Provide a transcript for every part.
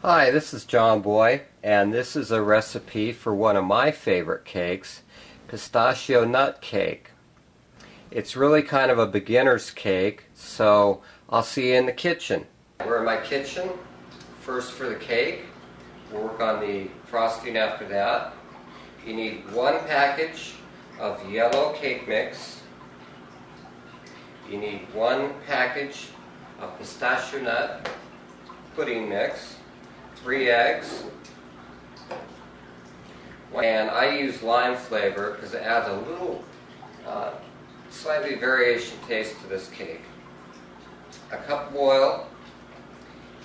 Hi, this is John Boy, and this is a recipe for one of my favorite cakes, Pistachio Nut Cake. It's really kind of a beginner's cake, so I'll see you in the kitchen. We're in my kitchen. First for the cake. We'll work on the frosting after that. You need one package of yellow cake mix. You need one package of pistachio nut pudding mix. 3 eggs, and I use lime flavor because it adds a little slightly variation taste to this cake. A cup of oil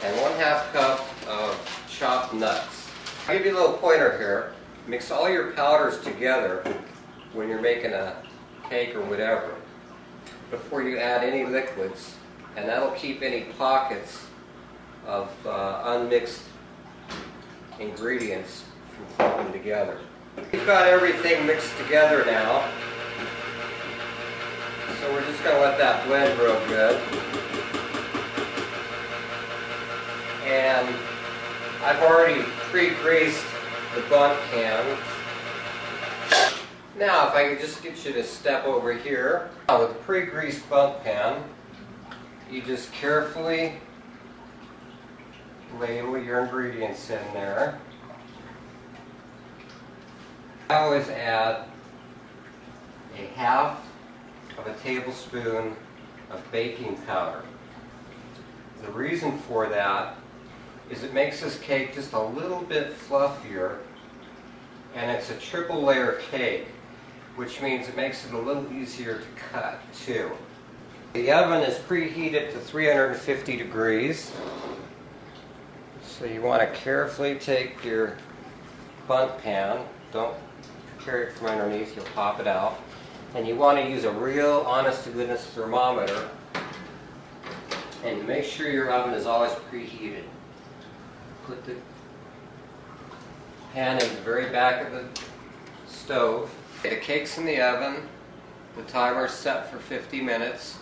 and 1/2 cup of chopped nuts. I'll give you a little pointer here. Mix all your powders together when you're making a cake or whatever before you add any liquids, and that'll keep any pockets of unmixed ingredients from clumping together. We've got everything mixed together now, so we're just going to let that blend real good. And I've already pre-greased the bundt pan. Now if I could just get you to step over here. Now with the pre-greased bundt pan, you just carefully ladle your ingredients in there. I always add a 1/2 of a tablespoon of baking powder. The reason for that is it makes this cake just a little bit fluffier, and it's a triple layer cake, which means it makes it a little easier to cut too. The oven is preheated to 350 degrees. So you want to carefully take your bundt pan, don't carry it from underneath, you'll pop it out. And you want to use a real honest-to-goodness thermometer, and make sure your oven is always preheated. Put the pan in the very back of the stove. The cake's in the oven, the timer's set for 50 minutes.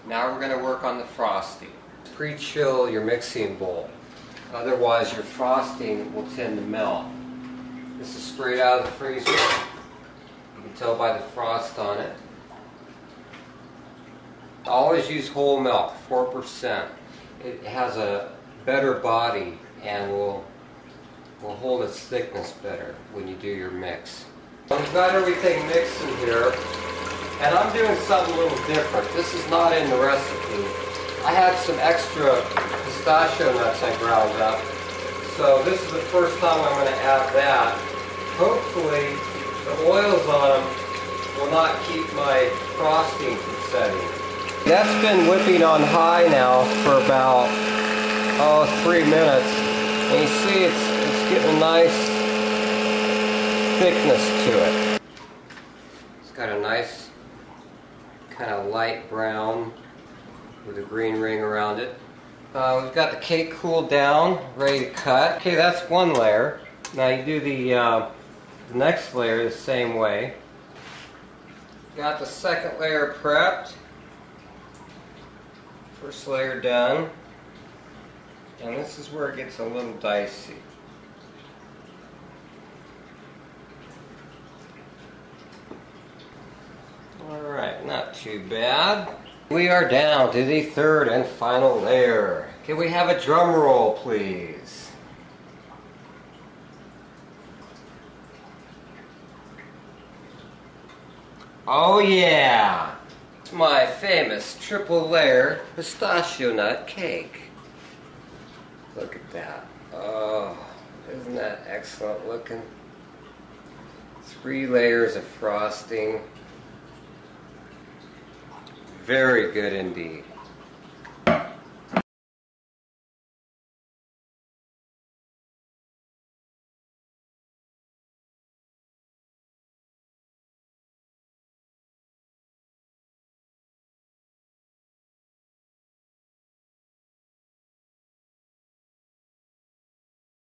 Now we're going to work on the frosting. Pre-chill your mixing bowl. Otherwise your frosting will tend to melt. This is straight out of the freezer. You can tell by the frost on it. Always use whole milk, 4%. It has a better body and will hold its thickness better when you do your mix. We've got everything mixed in here, and I'm doing something a little different. This is not in the recipe. I had some extra pistachio nuts I ground up, so this is the first time I'm going to add that. Hopefully the oils on them will not keep my frosting from setting. That's been whipping on high now for about 3 minutes, and you see it's getting a nice thickness to it. It's got a nice kind of light brown with a green ring around it. We've got the cake cooled down, ready to cut. Okay, that's one layer. Now you do the next layer the same way. Got the second layer prepped. First layer done. And this is where it gets a little dicey. Alright, not too bad. We are down to the third and final layer. Can we have a drum roll, please? Oh yeah! It's my famous triple layer pistachio nut cake. Look at that. Oh, isn't that excellent looking? 3 layers of frosting. Very good indeed.